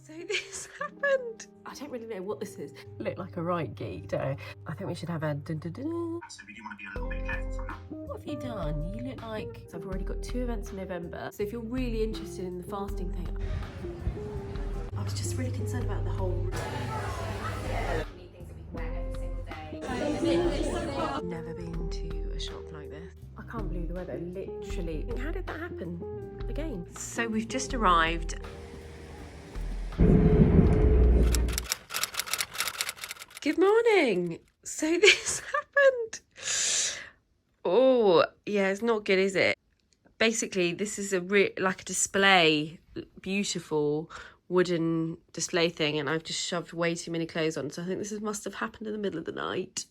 So this happened. I don't really know what this is. Look like a right geek, don't I? I think we should have a dun dun dun. So we do want to be a little bit careful from that. What have you done? You look like... So I've already got 2 events in November. So if you're really interested in the fasting thing... I was just really concerned about the whole... Never been to a shop like this. I can't believe the weather, literally. How did that happen again? So we've just arrived. Good morning. So this happened. Oh, yeah, it's not good, is it? Basically, this is like a display, beautiful wooden display thing, and I've just shoved way too many clothes on. So I think this must have happened in the middle of the night.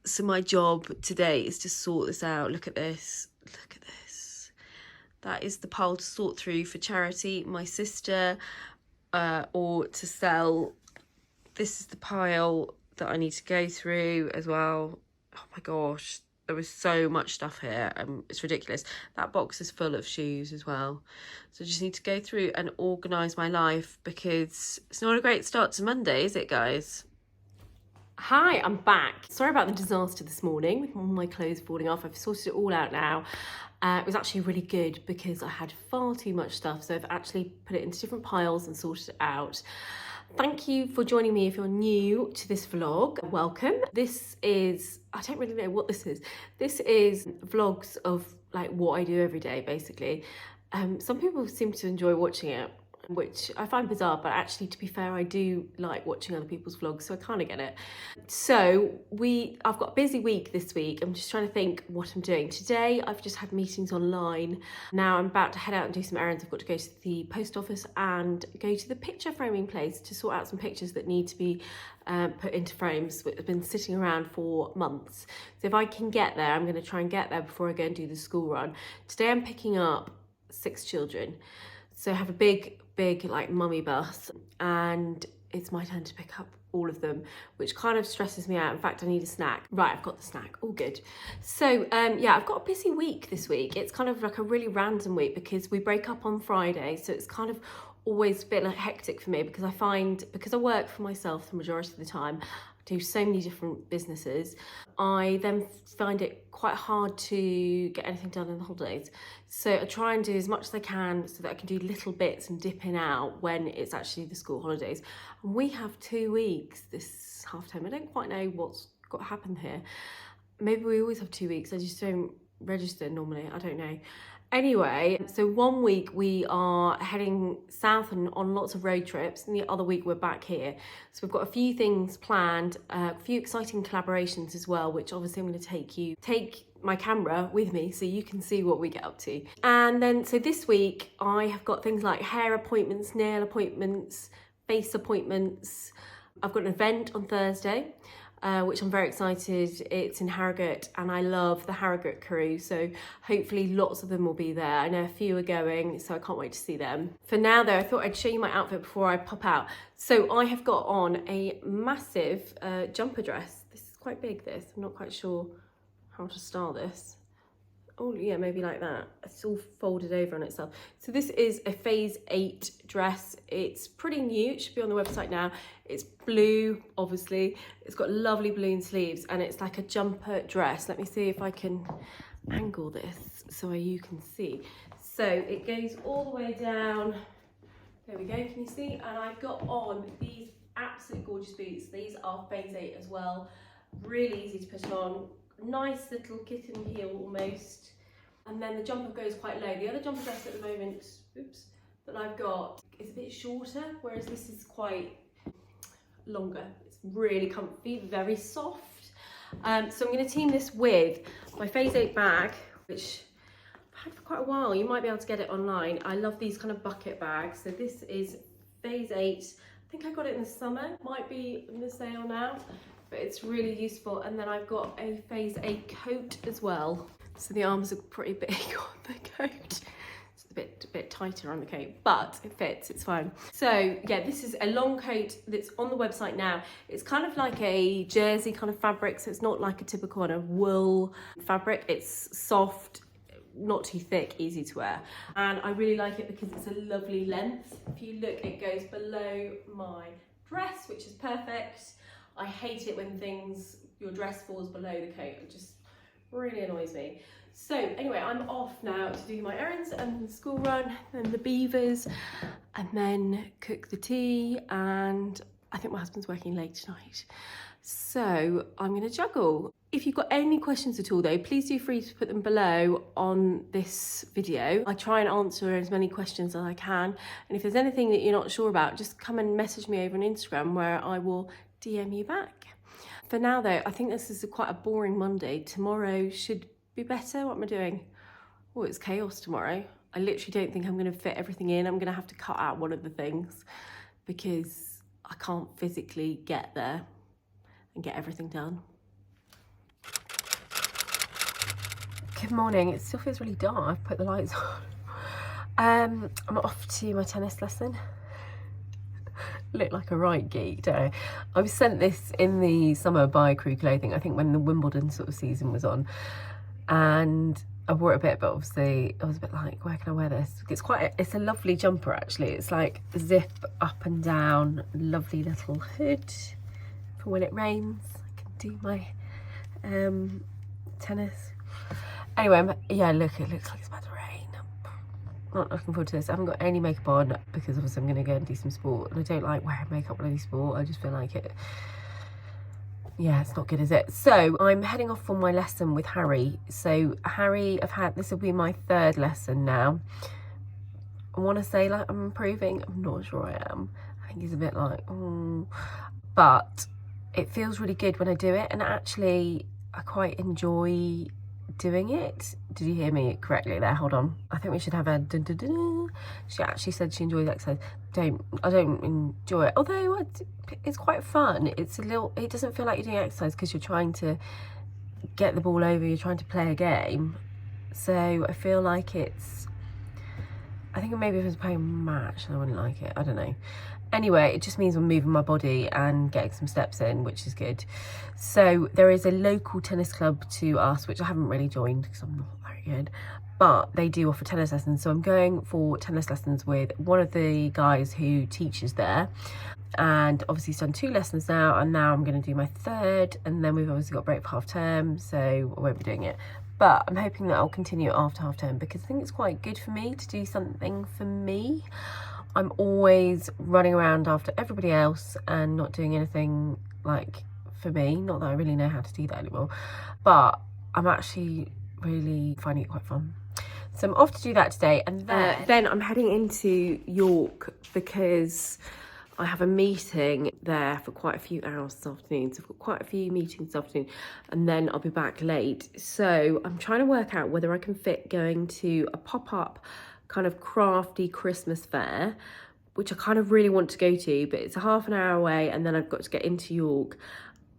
So my job today is to sort this out. Look at this. Look at this. That is the pile to sort through for charity, my sister, or to sell. This is the pile that I need to go through as well. Oh my gosh, there was so much stuff here. It's ridiculous. That box is full of shoes as well. So I just need to go through and organise my life because it's not a great start to Monday, is it, guys? Hi, I'm back. Sorry about the disaster this morning with all my clothes falling off. I've sorted it all out now. It was actually really good because I had far too much stuff. So I've actually put it into different piles and sorted it out. Thank you for joining me if you're new to this vlog. Welcome. This is, I don't really know what this is. This is vlogs of like what I do every day, basically. Some people seem to enjoy watching it, which I find bizarre, but actually, to be fair, I do like watching other people's vlogs, so I kind of get it. So I've got a busy week this week. I'm just trying to think what I'm doing. Today, I've just had meetings online. Now I'm about to head out and do some errands. I've got to go to the post office and go to the picture framing place to sort out some pictures that need to be put into frames, which have been sitting around for months. So if I can get there, I'm going to try and get there before I go and do the school run. Today, I'm picking up 6 children. So I have a big like mummy bus, and it's my turn to pick up all of them, which kind of stresses me out. In fact, I need a snack. Right, I've got the snack, all good. So yeah, I've got a busy week this week. It's kind of like a really random week because we break up on Friday, so it's kind of always a bit like hectic for me because I work for myself the majority of the time. Do so many different businesses, I then find it quite hard to get anything done in the holidays. So I try and do as much as I can so that I can do little bits and dip in out when it's actually the school holidays. And we have 2 weeks this half term. I don't quite know what's got to happen here. Maybe we always have 2 weeks. I just don't register normally. I don't know. Anyway, so 1 week we are heading south and on lots of road trips, and the other week we're back here. So we've got a few things planned, a few exciting collaborations as well, which obviously I'm going to take my camera with me so you can see what we get up to. And then, so this week I have got things like hair appointments, nail appointments, face appointments. I've got an event on Thursday. Which I'm very excited. It's in Harrogate, and I love the Harrogate crew, so hopefully lots of them will be there. I know a few are going, so I can't wait to see them. For now though, I thought I'd show you my outfit before I pop out. So I have got on a massive jumper dress. This is quite big, this. I'm not quite sure how to style this. Oh yeah, maybe like that. It's all folded over on itself. So this is a phase 8 dress. It's pretty new, it should be on the website now. It's blue, obviously. It's got lovely balloon sleeves, and it's like a jumper dress. Let me see if I can angle this so you can see. So it goes all the way down. There we go, can you see? And I've got on these absolute gorgeous boots. These are phase 8 as well. Really easy to put on. Nice little kitten heel almost, and then the jumper goes quite low. The other jumper dress at the moment, that I've got is a bit shorter, whereas this is quite longer. It's really comfy, very soft. So I'm going to team this with my phase 8 bag, which I've had for quite a while. You might be able to get it online. I love these kind of bucket bags. So this is phase 8. I think I got it in the summer. Might be in the sale now. But it's really useful. And then I've got a phase 8 coat as well. So the arms are pretty big on the coat. It's a bit tighter on the coat, but it fits, it's fine. So yeah, this is a long coat that's on the website now. It's kind of like a jersey kind of fabric, so it's not like a typical kind of wool fabric. It's soft, not too thick, easy to wear. And I really like it because it's a lovely length. If you look, it goes below my dress, which is perfect. I hate it when your dress falls below the coat. It just really annoys me. So anyway, I'm off now to do my errands and the school run and the beavers, and then cook the tea, and I think my husband's working late tonight. So I'm gonna juggle. If you've got any questions at all though, please do free to put them below on this video. I try and answer as many questions as I can. And if there's anything that you're not sure about, just come and message me over on Instagram where I will DM you back. For now though, I think this is quite a boring Monday. Tomorrow should be better. What am I doing? Oh, it's chaos tomorrow. I literally don't think I'm gonna fit everything in. I'm gonna have to cut out one of the things because I can't physically get there and get everything done. Good morning. It still feels really dark. I've put the lights on. I'm off to my tennis lesson. Look like a right geek, don't I? I was sent this in the summer by Crew Clothing, I think when the Wimbledon sort of season was on, and I wore it a bit, but obviously I was a bit like, where can I wear this? It's a lovely jumper actually. It's like zip up and down, lovely little hood for when it rains. I can do my tennis. Anyway, yeah, look, it looks like it's about to rain. Not looking forward to this. I haven't got any makeup on because obviously I'm going to go and do some sport, and I don't like wearing makeup when I do sport. I just feel like it, yeah, it's not good, is it? So I'm heading off for my lesson with Harry. So Harry, this will be my 3rd lesson now. I want to say like I'm improving. I'm not sure I am. I think he's a bit like, but it feels really good when I do it, and actually I quite enjoy doing it. Did you hear me correctly there? Hold on. I think we should have a dun, dun, dun, dun. She actually said she enjoys exercise. I don't enjoy it, although it's quite fun. It doesn't feel like you're doing exercise because you're trying to get the ball over, you're trying to play a game. So I feel like I think maybe if I was playing a match I wouldn't like it, I don't know. Anyway, it just means I'm moving my body and getting some steps in, which is good. So there is a local tennis club to us, which I haven't really joined because I'm not very good, but they do offer tennis lessons. So I'm going for tennis lessons with one of the guys who teaches there. And obviously he's done 2 lessons now, and now I'm going to do my 3rd, and then we've obviously got a break for half term, so I won't be doing it. But I'm hoping that I'll continue after half term because I think it's quite good for me to do something for me. I'm always running around after everybody else and not doing anything like for me. Not that I really know how to do that anymore, but I'm actually really finding it quite fun. So I'm off to do that today, and then I'm heading into York because I have a meeting there for quite a few hours this afternoon. So I've got quite a few meetings this afternoon, and then I'll be back late. So I'm trying to work out whether I can fit going to a pop-up kind of crafty Christmas fair, which I kind of really want to go to, but it's a half an hour away, and then I've got to get into York,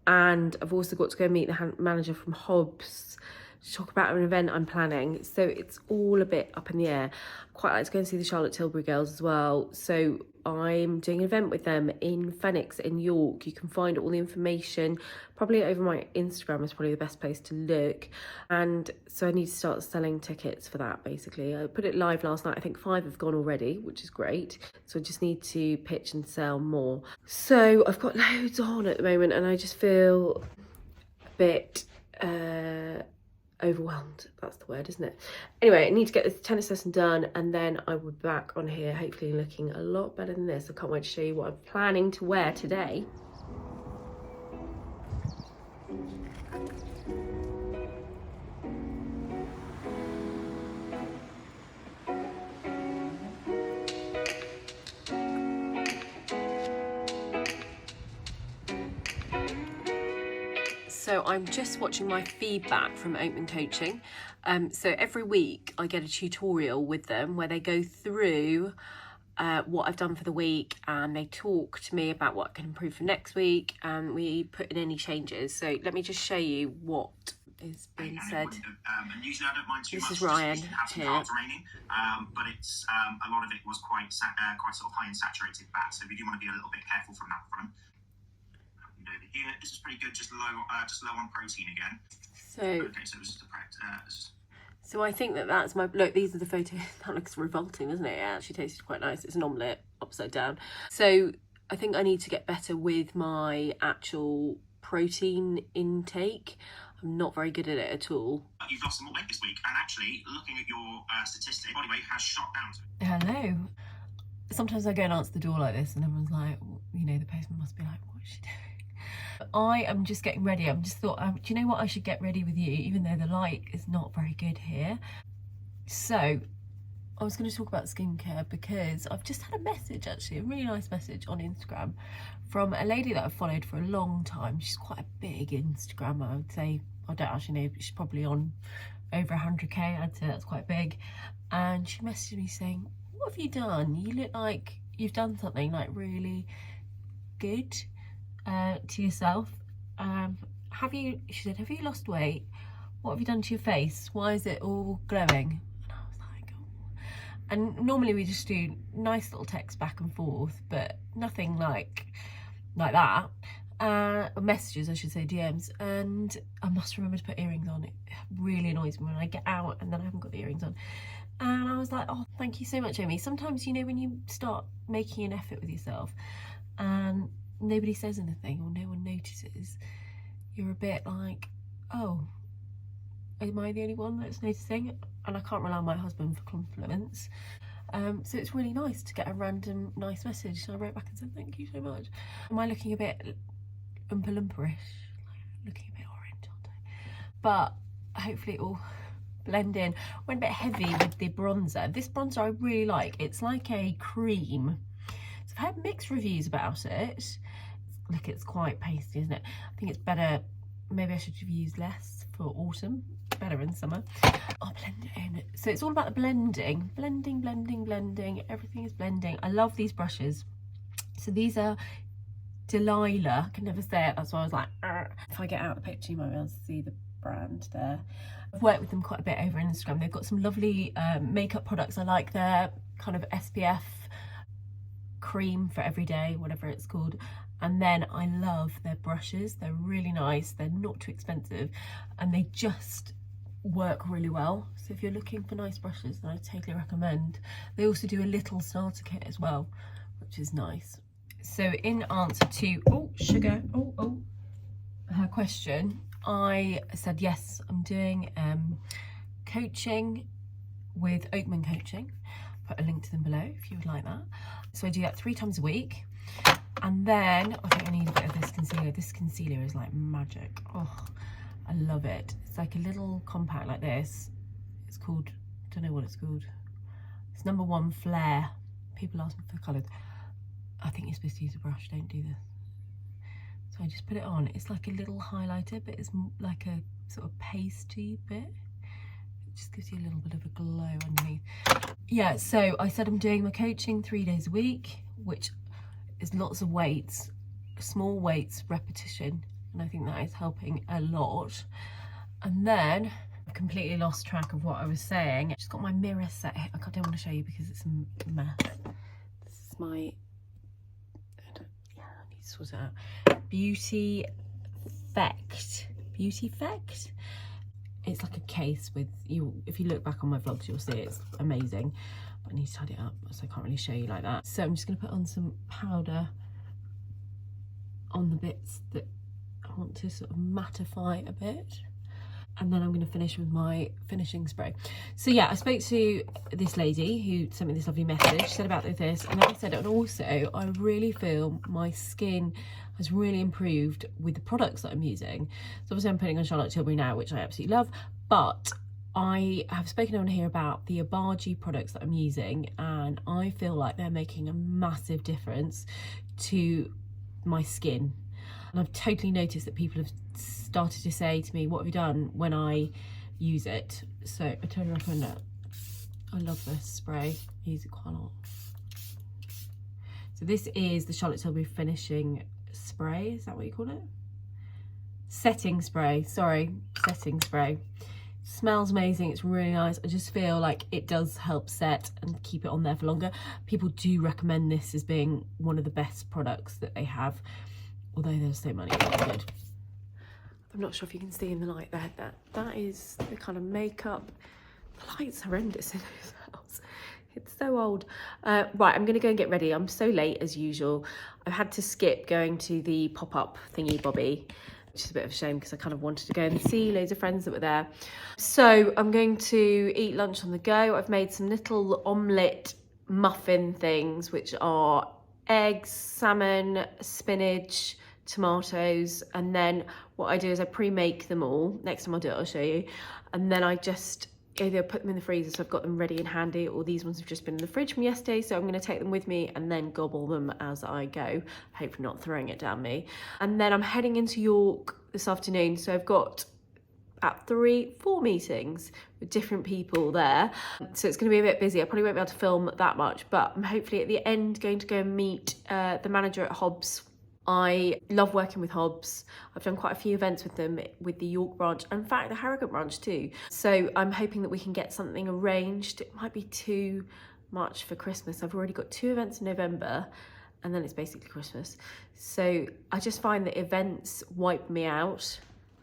and I've also got to go meet the manager from Hobbs to talk about an event I'm planning. So it's all a bit up in the air. Quite like to go and see the Charlotte Tilbury girls as well. So I'm doing an event with them in Fenwicks in York. You can find all the information probably over my Instagram is probably the best place to look. And so I need to start selling tickets for that basically. I put it live last night. I think 5 have gone already, which is great. So I just need to pitch and sell more. So I've got loads on at the moment, and I just feel a bit overwhelmed. That's the word, isn't it? Anyway, I need to get this tennis lesson done, and then I will be back on here hopefully looking a lot better than this. I can't wait to show you what I'm planning to wear today. So I'm just watching my feedback from Oakman Coaching. So every week I get a tutorial with them where they go through what I've done for the week, and they talk to me about what I can improve for next week, and we put in any changes. So let me just show you what is being said. Usually I don't mind too this much, is Ryan here. Raining, but it's a lot of it was quite sort of high in saturated fat, so we do want to be a little bit careful from that front. And over here, this is pretty good, just low on protein again. So okay, so this is the So I think that that's my, look, these are the photos. That looks revolting, doesn't it? It actually tasted quite nice. It's an omelette upside down. So I think I need to get better with my actual protein intake. I'm not very good at it at all. You've lost some more weight this week, and actually, looking at your statistics, body weight has shot down. Hello. Sometimes I go and answer the door like this and everyone's like, you know, the postman must be like, what is she doing? I am just getting ready. I'm just thought, do you know what? I should get ready with you, even though the light is not very good here. So I was going to talk about skincare because I've just had a message, actually, a really nice message on Instagram from a lady that I've followed for a long time. She's quite a big Instagrammer, I would say. I don't actually know, but she's probably on over 100k. I'd say that's quite big. And she messaged me saying, what have you done? You look like you've done something like really good to yourself. She said, have you lost weight? What have you done to your face? Why is it all glowing? And I was like, oh. And normally we just do nice little texts back and forth, but nothing like that. Messages, I should say, DMs. And I must remember to put earrings on. It really annoys me when I get out and then I haven't got the earrings on. And I was like, oh, thank you so much, Amy. Sometimes, you know, when you start making an effort with yourself and nobody says anything or no one notices, you're a bit like, oh, am I the only one that's noticing? And I can't rely on my husband for compliments. So it's really nice to get a random nice message. So I wrote back and said, thank you so much. Am I looking a bit Oompa Loompa-ish? Looking a bit orange, aren't I? But hopefully it will blend in. Went a bit heavy with the bronzer. This bronzer I really like. It's like a cream. So I've had mixed reviews about it. Look, it's quite pasty, isn't it? I think it's better. Maybe I should have used less for autumn. Better in summer. I'll blend it in. So it's all about the blending. Blending, blending, blending. Everything is blending. I love these brushes. So these are Delilah. I can never say it. That's why I was like, argh. If I get out the picture, you might be able to see the brand there. I've worked with them quite a bit over Instagram. They've got some lovely makeup products. I like their kind of SPF cream for every day, whatever it's called. And then I love their brushes. They're really nice. They're not too expensive and they just work really well. So if you're looking for nice brushes, then I totally recommend. They also do a little starter kit as well, which is nice. So in answer to her question, I said yes, I'm doing coaching with Oakman Coaching. Put a link to them below if you would like that. So I do that 3 times a week. And then I think I need a bit of this concealer. This concealer is like magic. Oh, I love it. It's like a little compact like this. It's called, I don't know what it's called. It's number 1 Flare. People ask me for colours. I think you're supposed to use a brush, don't do this. So I just put it on. It's like a little highlighter, but it's like a sort of pasty bit. It just gives you a little bit of a glow underneath. Yeah, so I said I'm doing my coaching 3 days a week, which is lots of weights, small weights, repetition. And I think that is helping a lot. And then I've completely lost track of what I was saying. I just got my mirror set here. I don't want to show you because it's a mess. This is my, I need to sort it out. Beautifect. It's like a case with you. If you look back on my vlogs, you'll see it's amazing. But I need to tidy it up, so I can't really show you like that. So I'm just going to put on some powder on the bits that I want to sort of mattify a bit. And then I'm going to finish with my finishing spray. So yeah, I spoke to this lady who sent me this lovely message, said about this, and then I said, and also I really feel my skin has really improved with the products that I'm using. So obviously I'm putting on Charlotte Tilbury now, which I absolutely love, but I have spoken on here about the Abaji products that I'm using, and I feel like they're making a massive difference to my skin. And I've totally noticed that people have started to say to me, what have you done, when I use it. So I totally recommend it. I love this spray. I use it quite a lot. So this is the Charlotte Tilbury finishing spray. Is that what you call it? Setting spray. Sorry, setting spray. Smells amazing. It's really nice. I just feel like it does help set and keep it on there for longer. People do recommend this as being one of the best products that they have, although there's so many really good. I'm not sure if you can see in the light there, that is the kind of makeup The light's horrendous in this house. It's so old. Right, I'm going to go and get ready. I'm so late as usual. I've had to skip going to the pop-up thingy bobby, which is a bit of a shame because I kind of wanted to go and see loads of friends that were there. So I'm going to eat lunch on the go. I've made some little omelette muffin things, which are eggs, salmon, spinach, tomatoes, and then what I do is I pre-make them all. Next time I'll do it, I'll show you. And then I just go there, put them in the freezer, so I've got them ready and handy. All these ones have just been in the fridge from yesterday, so I'm going to take them with me and then gobble them as I go, hopefully not throwing it down me. And then I'm heading into York this afternoon, so I've got at 4 meetings with different people there, so it's going to be a bit busy. I probably won't be able to film that much, but I'm hopefully at the end going to go and meet the manager at Hobbs. I love working with Hobbs. I've done quite a few events with them, with the York branch, and in fact the Harrogate branch too. So I'm hoping that we can get something arranged. It might be too much for Christmas. I've already got 2 events in November and then it's basically Christmas. So I just find that events wipe me out.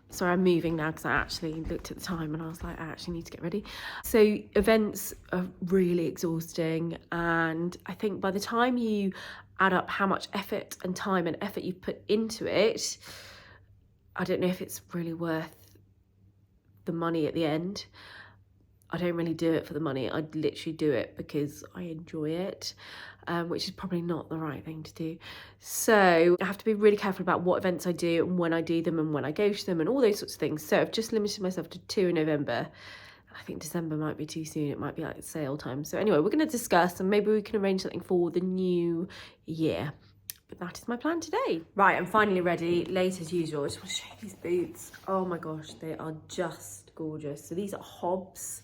Sorry, I'm moving now because I actually looked at the time and I was like, I actually need to get ready. So events are really exhausting, and I think by the time you add up how much effort and time and effort you've put into it, I don't know if it's really worth the money at the end. I don't really do it for the money. I literally do it because I enjoy it, which is probably not the right thing to do. So I have to be really careful about what events I do and when I do them and when I go to them and all those sorts of things. So I've just limited myself to 2 in November. I think December might be too soon. It might be like sale time. So anyway, we're going to discuss and maybe we can arrange something for the new year. But that is my plan today. Right, I'm finally ready, late as usual. I just want to show you these boots. Oh my gosh, they are just gorgeous. So these are Hobbs.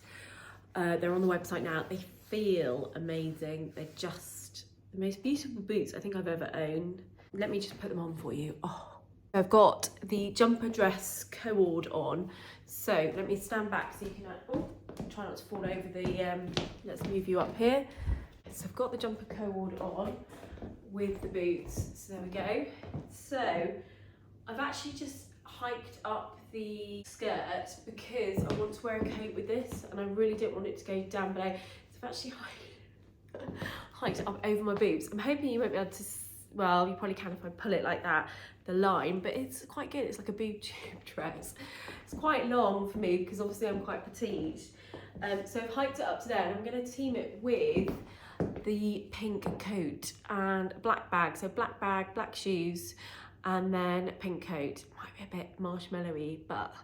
They're on the website now. They feel amazing. They're just the most beautiful boots I think I've ever owned. Let me just put them on for you. Oh, I've got the jumper dress cord on. So let me stand back so you can, try not to fall over the, let's move you up here. So I've got the jumper cord on with the boots. So there we go. So I've actually just hiked up the skirt because I want to wear a coat with this and I really don't want it to go down below. So I've actually hiked it up over my boobs. I'm hoping you won't be able to, well, you probably can if I pull it like that, the line, but it's quite good. It's like a boob tube dress. It's quite long for me because obviously I'm quite petite. So I've hiked it up to there and I'm going to team it with the pink coat and a black bag. So black bag, black shoes, and then pink coat. Might be a bit marshmallowy, but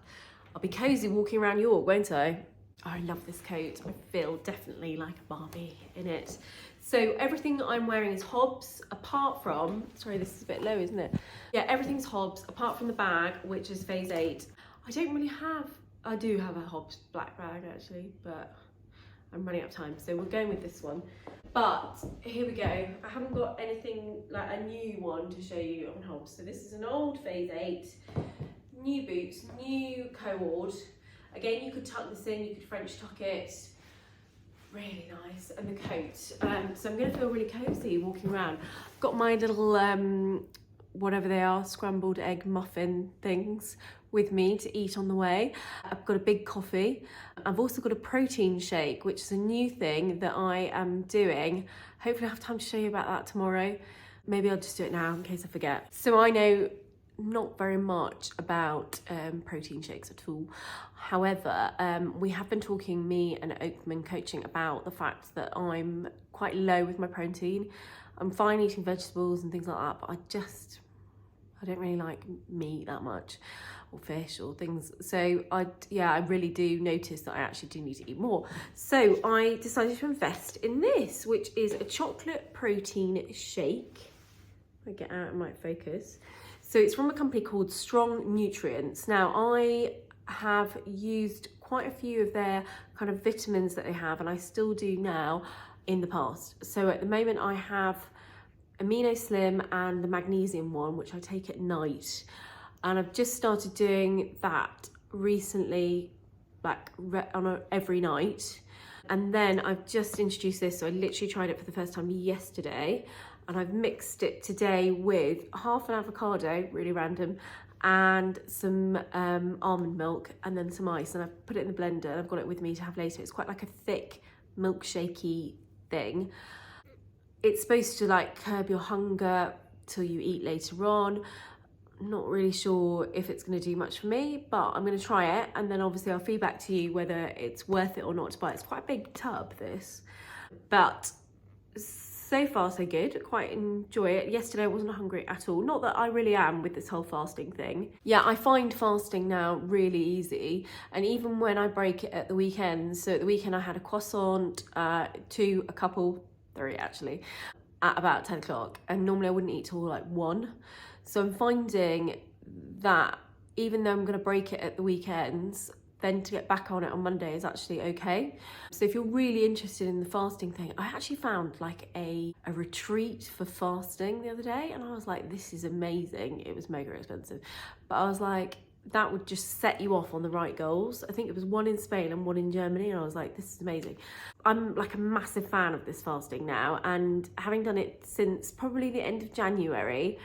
I'll be cozy walking around York, won't I? Oh, I love this coat. I feel definitely like a Barbie in it. So everything that I'm wearing is Hobbs, apart from, sorry, this is a bit low, isn't it? Yeah, everything's Hobbs, apart from the bag, which is phase 8. I don't really have, I do have a Hobbs black bag actually, but I'm running out of time, so we're going with this one. But here we go. I haven't got anything like a new one to show you on Hobbs. So this is an old phase 8, new boots, new cord. Again, you could tuck this in, you could French tuck it. Really nice. And the coat. So I'm going to feel really cozy walking around. I've got my little, whatever they are, scrambled egg muffin things with me to eat on the way. I've got a big coffee. I've also got a protein shake, which is a new thing that I am doing. Hopefully I have time to show you about that tomorrow. Maybe I'll just do it now in case I forget. So I know not very much about protein shakes at all. However, we have been talking, me and Oakman Coaching, about the fact that I'm quite low with my protein. I'm fine eating vegetables and things like that, but I don't really like meat that much, or fish or things. So I really do notice that I actually do need to eat more. So I decided to invest in this, which is a chocolate protein shake. If I get out, it might focus. So it's from a company called Strong Nutrients. Now I have used quite a few of their kind of vitamins that they have, and I still do now in the past. So at the moment I have Amino Slim and the magnesium one, which I take at night. And I've just started doing that recently, like every night. And then I've just introduced this. So I literally tried it for the first time yesterday. And I've mixed it today with half an avocado, really random, and some almond milk and then some ice, and I've put it in the blender and I've got it with me to have later. It's quite like a thick milkshakey thing. It's supposed to like curb your hunger till you eat later on. I'm not really sure if it's going to do much for me, but I'm going to try it, and then obviously I'll feedback to you whether it's worth it or not to buy. It's quite a big tub, this, but so far so good. Quite enjoy it. Yesterday I wasn't hungry at all. Not that I really am with this whole fasting thing. Yeah, I find fasting now really easy, and even when I break it at the weekends, so at the weekend I had a croissant, three actually, at about 10 o'clock, and normally I wouldn't eat till like 1. So I'm finding that even though I'm going to break it at the weekends, then to get back on it on Monday is actually okay. So if you're really interested in the fasting thing, I actually found like a retreat for fasting the other day, and I was like, this is amazing. It was mega expensive, but I was like, that would just set you off on the right goals. I think it was one in Spain and one in Germany, and I was like, this is amazing. I'm like a massive fan of this fasting now, and having done it since probably the end of January.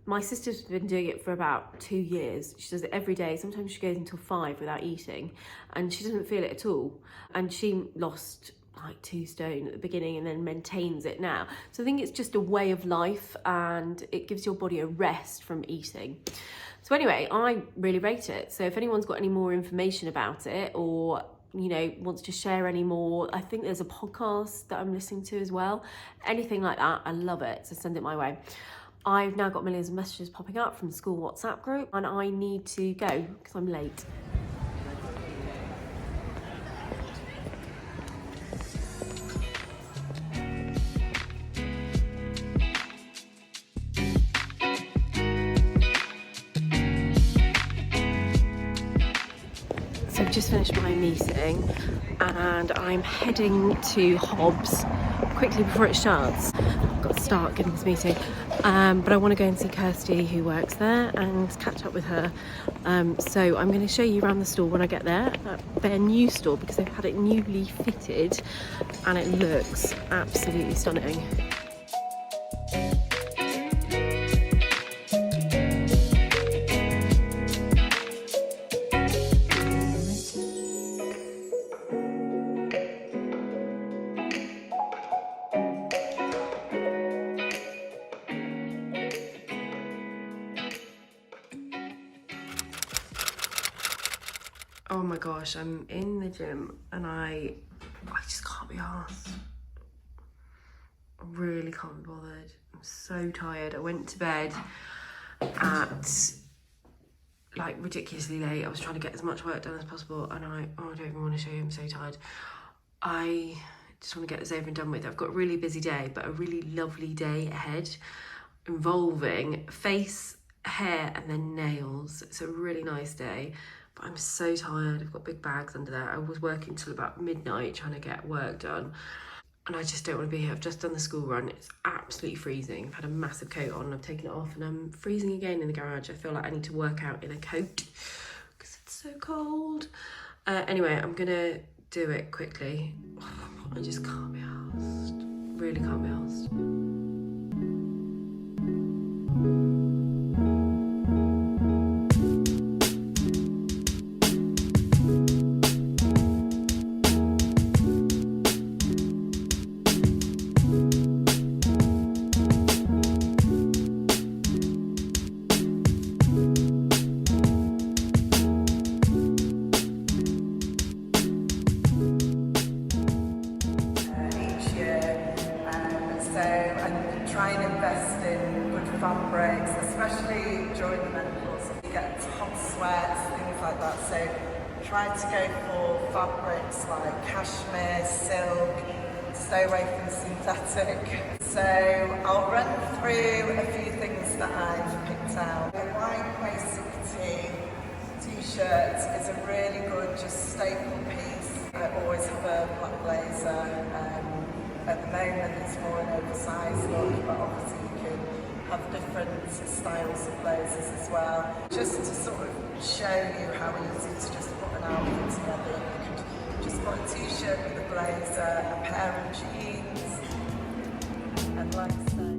My sister's been doing it for about 2 years. She does it every day. Sometimes she goes until 5 without eating, and she doesn't feel it at all. And she lost like 2 stone at the beginning and then maintains it now. So I think it's just a way of life, and it gives your body a rest from eating. So anyway, I really rate it. So if anyone's got any more information about it, or you know, wants to share any more, I think there's a podcast that I'm listening to as well. Anything like that, I love it. So send it my way. I've now got millions of messages popping up from the school WhatsApp group, and I need to go because I'm late. So I've just finished my meeting and I'm heading to Hobbs quickly before it shuts. I've got to start getting this meeting, but I want to go and see Kirsty, who works there, and catch up with her. So I'm going to show you around the store when I get there, their new store, because they've had it newly fitted and it looks absolutely stunning. Oh my gosh, I'm in the gym and I just can't be arsed. I really can't be bothered. I'm so tired. I went to bed at like ridiculously late. I was trying to get as much work done as possible, and I don't even want to show you, I'm so tired. I just want to get this over and done with. I've got a really busy day, but a really lovely day ahead involving face, hair and then nails. It's a really nice day. I'm so tired. I've got big bags under there. I was working till about midnight trying to get work done, and I just don't want to be here. I've just done the school run. It's absolutely freezing. I've had a massive coat on, I've taken it off, and I'm freezing again in the garage. I feel like I need to work out in a coat because it's so cold. Anyway, I'm gonna do it quickly. I just can't be arsed. Really can't be arsed. Fabrics, especially during the menopause, you get hot sweats, things like that. So try to go for fabrics like cashmere, silk, stay away from synthetic. So I'll run through a few things that I've picked out. A white basic t-shirt is a really good just staple piece. I always have a black blazer. At the moment it's more an oversized look, but obviously you can have different styles of blazers as well. Just to sort of show you how easy to just put an outfit together. You could just put a t-shirt with a blazer, a pair of jeans, and like I say.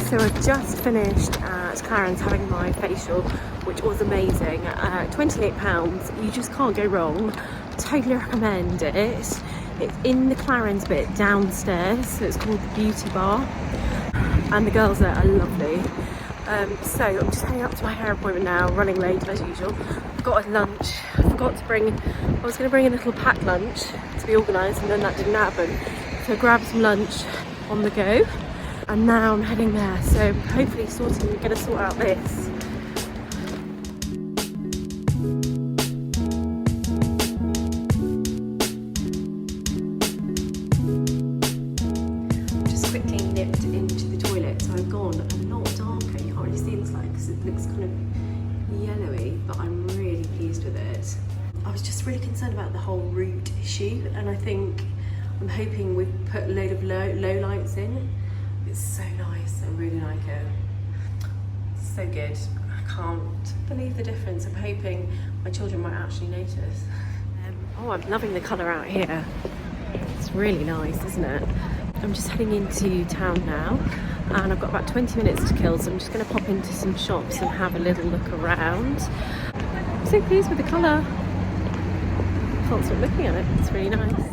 So I've just finished at Clarins having my facial, which was amazing. £28, you just can't go wrong. Totally recommend it. It's in the Clarins bit downstairs, so it's called the Beauty Bar, and the girls there are lovely. So I'm just heading up to my hair appointment now, running late as usual. I've got a lunch. I forgot to bring, I was going to bring a little packed lunch to be organised, and then that didn't happen. So I grabbed some lunch on the go, and now I'm heading there. So hopefully going to sort out this. Just quickly nipped into the toilet, so I've gone a lot darker. You can't really see this light because it looks kind of yellowy, but I'm really pleased with it. I was just really concerned about the whole root issue, and I'm hoping we've put a load of low lights in. It's so nice, I really like it. It's so good. I can't believe the difference. I'm hoping my children might actually notice. Oh, I'm loving the colour out here. It's really nice, isn't it? I'm just heading into town now, and I've got about 20 minutes to kill, so I'm just going to pop into some shops and have a little look around. I'm so pleased with the colour. Can't stop looking at it, it's really nice.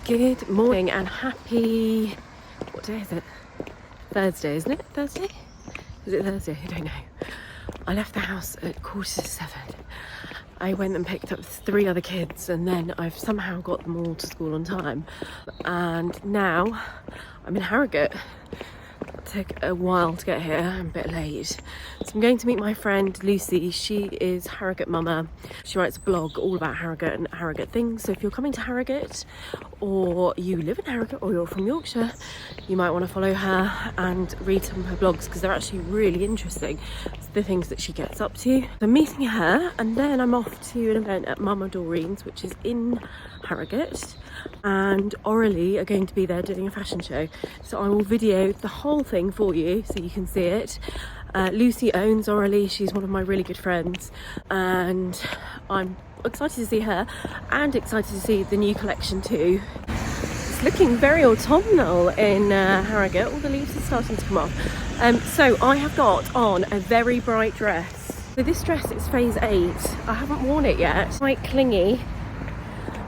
Good morning and happy, what day is it? Thursday, isn't it? Thursday? Is it Thursday? I don't know. I left the house at 6:45. I went and picked up 3 other kids, and then I've somehow got them all to school on time. And now I'm in Harrogate. It took a while to get here, I'm a bit late. So I'm going to meet my friend Lucy. She is Harrogate Mama. She writes a blog all about Harrogate and Harrogate things. So if you're coming to Harrogate, or you live in Harrogate, or you're from Yorkshire, you might want to follow her and read some of her blogs, because they're actually really interesting. It's the things that she gets up to. So I'm meeting her, and then I'm off to an event at Mama Doreen's, which is in Harrogate, and Aurélie are going to be there doing a fashion show. So I will video the whole thing for you so you can see it. Lucy owns Aurélie. She's one of my really good friends, and I'm excited to see her and excited to see the new collection too. It's looking very autumnal in Harrogate. All the leaves are starting to come off. So I have got on a very bright dress. So this dress is phase 8. I haven't worn it yet. Quite clingy,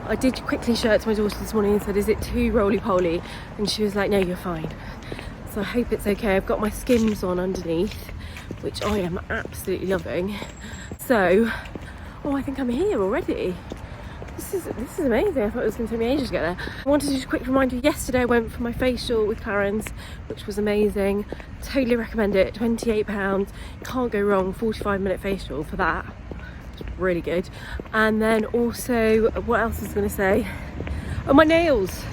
I did quickly show it to my daughter this morning and said, is it too roly-poly? And she was like, no, you're fine. So I hope it's okay. I've got my Skims on underneath, which I am absolutely loving. So, oh, I think I'm here already. This is amazing. I thought it was going to take me ages to get there. I wanted to just quick remind you, yesterday I went for my facial with Clarins, which was amazing. Totally recommend it. £28. Can't go wrong. 45-minute facial for that. It's really good. And then also, what else was I going to say? Oh, my nails.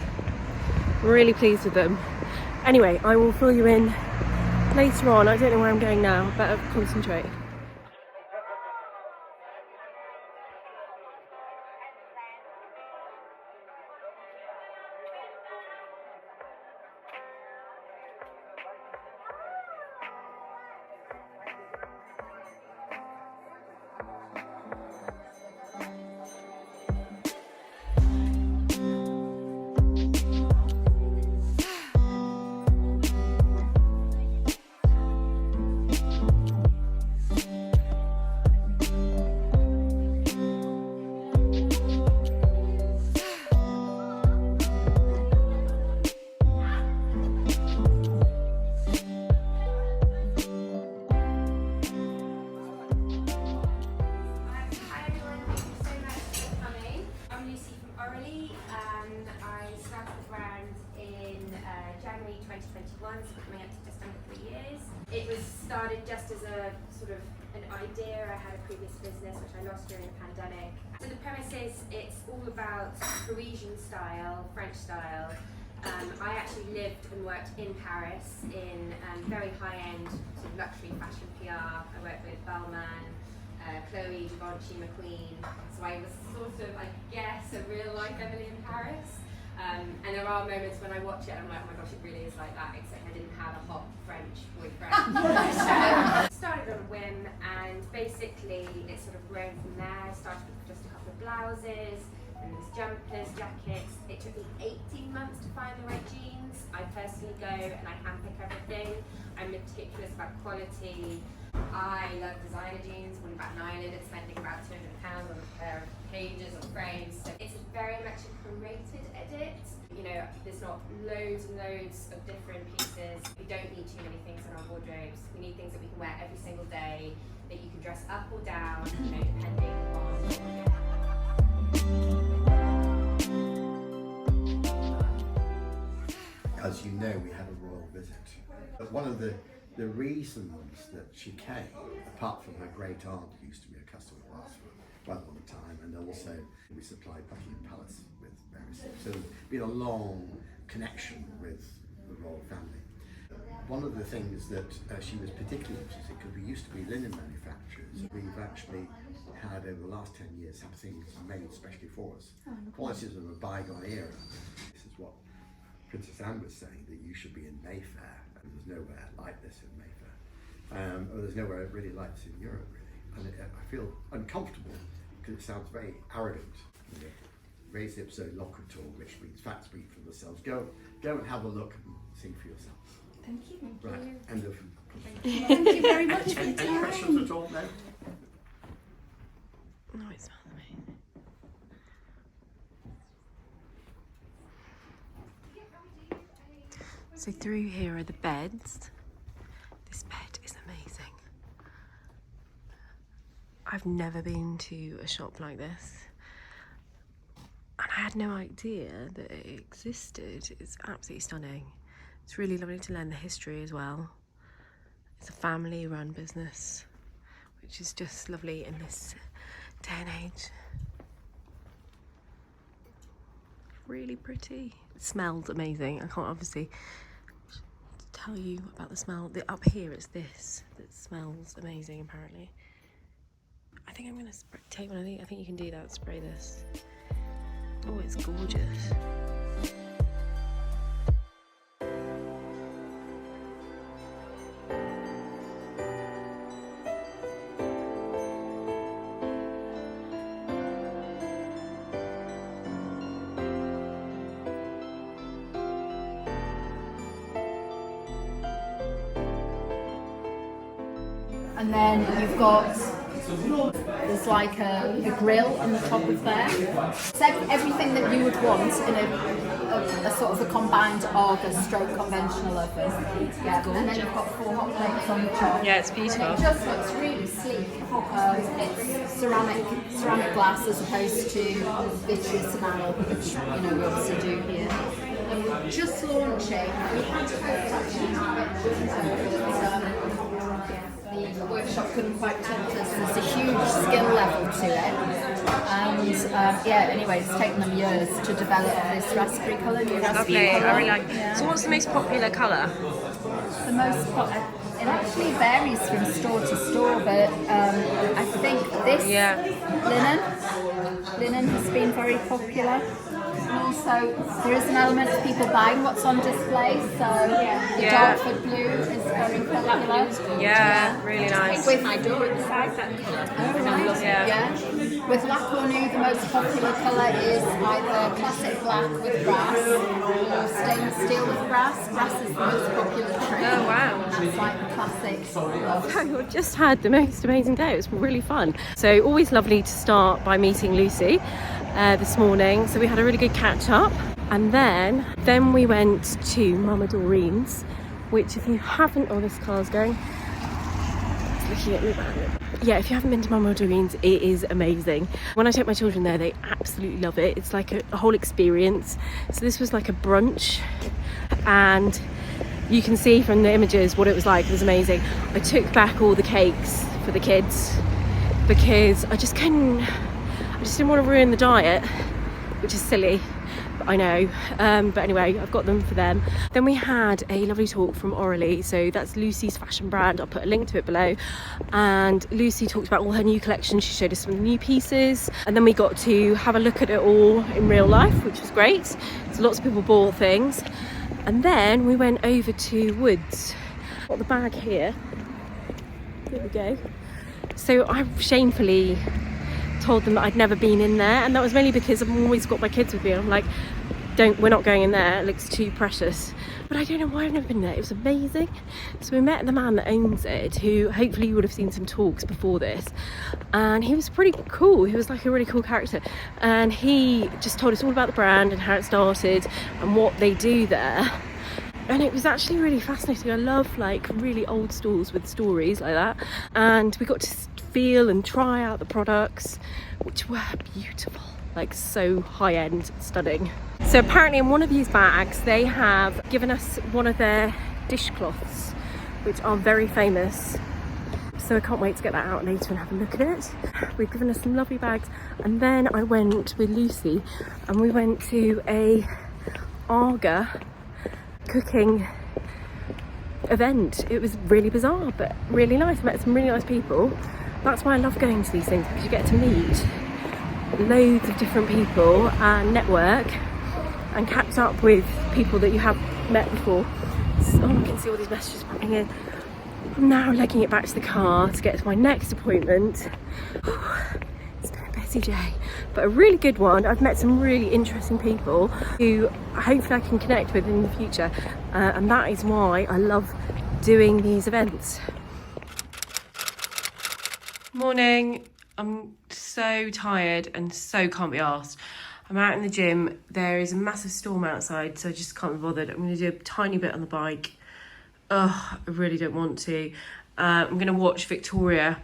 Really pleased with them. Anyway, I will fill you in later on. I don't know where I'm going now. Better concentrate. Aurélie, and I started the brand in January 2021, so coming up to just under 3 years. It was started just as a sort of an idea. I had a previous business which I lost during the pandemic. So the premise is it's all about Parisian style, French style. I actually lived and worked in Paris in very high-end sort of luxury fashion PR. I worked with Balmain, Chloe, Givenchy, McQueen. So I was sort of, I guess, a real-life Emily in Paris. And there are moments when I watch it and I'm like, oh my gosh, it really is like that, except I didn't have a hot French boyfriend. So started on a whim, and basically it sort of grown from there. I started with just a couple of blouses, and there's jumpers, jackets. It took me 18 months to find the right jeans. I personally go and I handpick everything. I'm meticulous about quality. I love designer jeans. When about 9 in it, spending about £200 on a pair of pages or frames. So it's very much a curated edit. You know, there's not loads and loads of different pieces. We don't need too many things in our wardrobes. We need things that we can wear every single day, that you can dress up or down, you know, depending on. As you know, we had a royal visit. But one of the reasons that she came, apart from her great aunt who used to be a customer of ours for quite a long time, and also we supplied Buckingham Palace with various things. So there's been a long connection with the royal family. One of the things that she was particularly interested in, because we used to be linen manufacturers, we've actually had over the last 10 years have things made especially for us. Qualities of a bygone era. This is what Princess Anne was saying, that you should be in Mayfair, and there's nowhere like this in Mayfair. Or there's nowhere really like this in Europe, really. And I feel uncomfortable because it sounds very arrogant. You know, res ipso loquitur, which means facts speak for themselves. Go and have a look and see for yourself. Thank you. Right, end of. Thank you very much for your Any questions at all? No? Oh, it smells amazing. So through here are the beds. This bed is amazing. I've never been to a shop like this, and I had no idea that it existed. It's absolutely stunning. It's really lovely to learn the history as well. It's a family-run business, which is just lovely in this day and age. Really pretty. It smells amazing. I can't obviously tell you about the smell. Up here it's this that smells amazing apparently. I think I'm gonna take one of these. I think you can do that, spray this. Oh, it's gorgeous. And then you've got, there's like a grill on the top of there. It's everything that you would want in a sort of a combined Arga stroke conventional oven. Yeah, and then you've got 4 hot plates on the top. Yeah, it's beautiful. And it just looks really sleek. It's ceramic glass as opposed to vitreous enamel, which we obviously do here. And we're just launching. We had hoped actually the workshop couldn't quite tempt us. There's a huge skill level to it, and anyway, it's taken them years to develop this raspberry colour. Lovely, I really like. Yeah. So, what's the most popular colour? The most popular. It actually varies from store to store, but I think this linen has been very popular. And also, there is an element of people buying what's on display, so the Dartford blue is very popular. Yeah, really nice. With my door at the side, that colour. Oh, right. Yeah. With lac or nude, the most popular colour is either classic black with brass or stainless steel with brass. Brass is the most popular trim. Oh, wow. That's like the classic. We've just had the most amazing day. It was really fun. So always lovely to start by meeting Lucy this morning. So we had a really good catch up, and then we went to Mama Doreen's, which if you haven't, this car's going. It's looking at me bad. Yeah, if you haven't been to Mama Doreen's, it is amazing. When I take my children there, they absolutely love it. It's like a whole experience. So this was like a brunch, and you can see from the images what it was like. It was amazing. I took back all the cakes for the kids because I just didn't want to ruin the diet, which is silly, I know, but anyway, I've got them for them. Then we had a lovely talk from Aurélie, so that's Lucy's fashion brand. I'll put a link to it below. And Lucy talked about all her new collections. She showed us some new pieces, and then we got to have a look at it all in real life, which was great. So lots of people bought things. And then we went over to Woods. Got the bag here. Here we go. So I shamefully told them that I'd never been in there, and that was mainly because I've always got my kids with me. I'm like, we're not going in there, it looks too precious. But I don't know why I've never been there. It was amazing. So we met the man that owns it, who hopefully you would have seen some talks before this, and he was pretty cool. He was like a really cool character, and he just told us all about the brand and how it started and what they do there. And it was actually really fascinating. I love like really old stores with stories like that, and we got to feel and try out the products, which were beautiful, like so high-end, stunning. So apparently in one of these bags they have given us one of their dishcloths, which are very famous, so I can't wait to get that out later and have a look at it. We've given us some lovely bags, and then I went with Lucy and we went to a Arga cooking event. It was really bizarre but really nice. I met some really nice people. That's why I love going to these things, because you get to meet loads of different people and network and catch up with people that you have met before. So I can see all these messages popping in. I'm now legging it back to the car to get to my next appointment. It's been a busy day, but a really good one. I've met some really interesting people who hopefully I can connect with in the future, and that is why I love doing these events. Morning. I'm so tired and so can't be arsed. I'm out in the gym. There is a massive storm outside, so I just can't be bothered. I'm going to do a tiny bit on the bike. I really don't want to. I'm going to watch Victoria,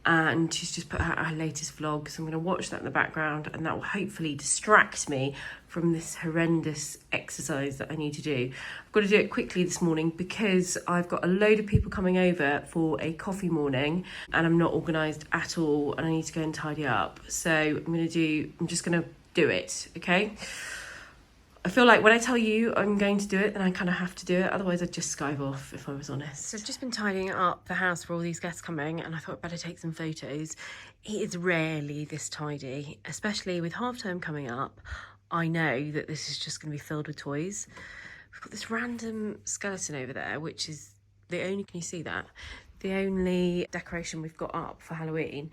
and she's just put out her latest vlog, so I'm going to watch that in the background, and that will hopefully distract me from this horrendous exercise that I need to do. I've got to do it quickly this morning because I've got a load of people coming over for a coffee morning, and I'm not organised at all, and I need to go and tidy up. So I'm just going to do it, okay? I feel like when I tell you I'm going to do it, then I kind of have to do it. Otherwise, I'd just skive off, if I was honest. So I've just been tidying up the house for all these guests coming, and I thought I'd better take some photos. It is rarely this tidy, especially with half term coming up. I know that this is just going to be filled with toys. We've got this random skeleton over there, which is the only, can you see that? The only decoration we've got up for Halloween.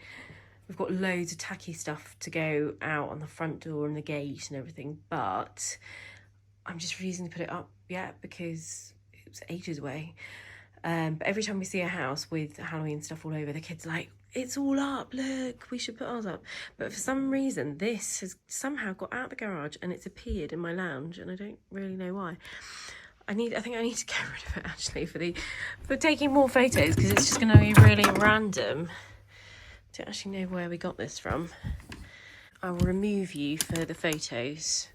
We've got loads of tacky stuff to go out on the front door and the gate and everything, but I'm just refusing to put it up yet because it was ages away. But every time we see a house with Halloween stuff all over, the kids are like, it's all up, look, we should put ours up. But for some reason, this has somehow got out of the garage and it's appeared in my lounge, and I don't really know why. I think I need to get rid of it actually for taking more photos, because it's just going to be really random. I don't actually know where we got this from. I'll remove you for the photos.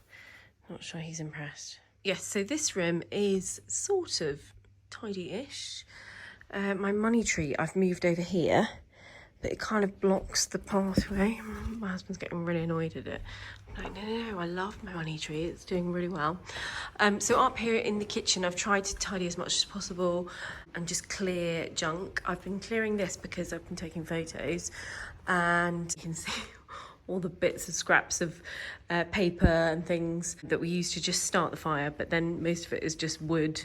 Not sure he's impressed. Yes, so this room is sort of tidy-ish. My money tree I've moved over here, but it kind of blocks the pathway. My husband's getting really annoyed at it. I'm like, no, I love my money tree. It's doing really well. So up here in the kitchen, I've tried to tidy as much as possible and just clear junk. I've been clearing this because I've been taking photos, and you can see all the bits of scraps of paper and things that we used to just start the fire, but then most of it is just wood.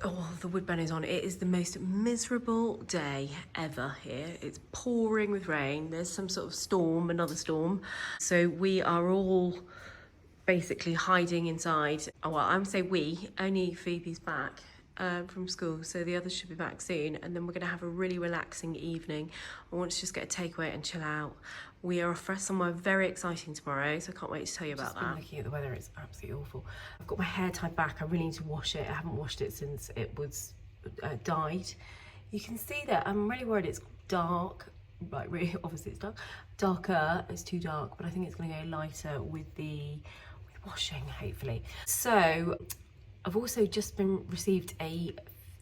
Oh, the wood burner's on. It is the most miserable day ever here. It's pouring with rain. There's some sort of storm, another storm. So we are all basically hiding inside. Oh, well, I'm say we, only Phoebe's back from school, so the others should be back soon, and then we're going to have a really relaxing evening. I want to just get a takeaway and chill out. We are off for somewhere very exciting tomorrow, so I can't wait to tell you about that. Looking at the weather, it's absolutely awful. I've got my hair tied back. I really need to wash it. I haven't washed it since it was dyed. You can see that I'm really worried it's dark. Like, really, obviously it's dark. Darker, it's too dark, but I think it's going to go lighter with washing, hopefully. So I've also just received a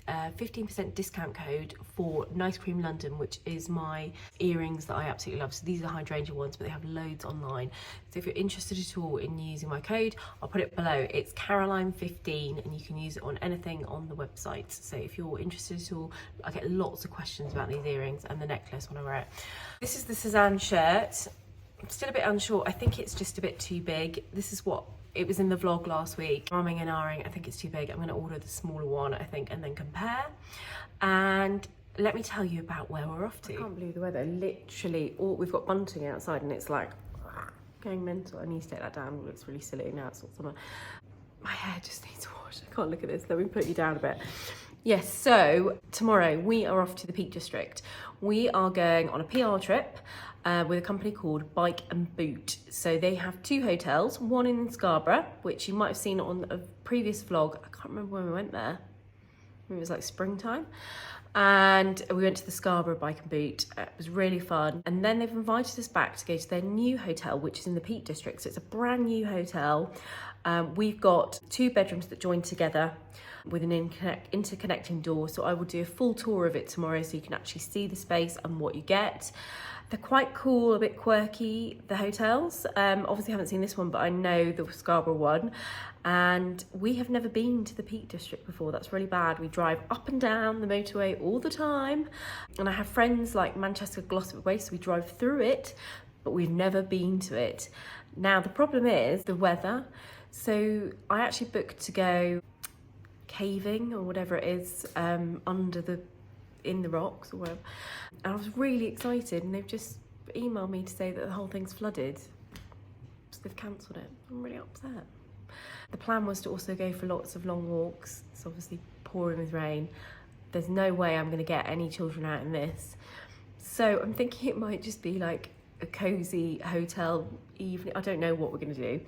15% discount code for Nice Cream London, which is my earrings that I absolutely love. So these are hydrangea ones, but they have loads online. So if you're interested at all in using my code, I'll put it below. It's Caroline15, and you can use it on anything on the website. So if you're interested at all, I get lots of questions about these earrings and the necklace when I wear it. This is the Sezane shirt. I'm still a bit unsure. I think it's just a bit too big. This is what it was in the vlog last week. Arming and ahhing, I think it's too big. I'm gonna order the smaller one, I think, and then compare. And let me tell you about where we're off to. I can't believe the weather. Literally, we've got bunting outside and it's like going mental. I need to take that down. It looks really silly now. It's not summer. My hair just needs a wash. I can't look at this. Let me put you down a bit. Yes, so tomorrow we are off to the Peak District. We are going on a PR trip with a company called Bike and Boot. So they have 2 hotels, one in Scarborough, which you might have seen on a previous vlog. I can't remember when we went there. It was like springtime. And we went to the Scarborough Bike and Boot. It was really fun. And then they've invited us back to go to their new hotel, which is in the Peak District. So it's a brand new hotel. We've got 2 bedrooms that join together with an interconnecting door. So I will do a full tour of it tomorrow so you can actually see the space and what you get. They're quite cool, a bit quirky, the hotels. Obviously I haven't seen this one, but I know the Scarborough one. And we have never been to the Peak District before. That's really bad. We drive up and down the motorway all the time. And I have friends like Manchester Glossop Way, so we drive through it, but we've never been to it. Now, the problem is the weather. So I actually booked to go caving or whatever it is, in the rocks or whatever. And I was really excited, and they've just emailed me to say that the whole thing's flooded. So they've cancelled it. I'm really upset. The plan was to also go for lots of long walks. It's obviously pouring with rain. There's no way I'm going to get any children out in this. So I'm thinking it might just be like a cosy hotel evening. I don't know what we're going to do.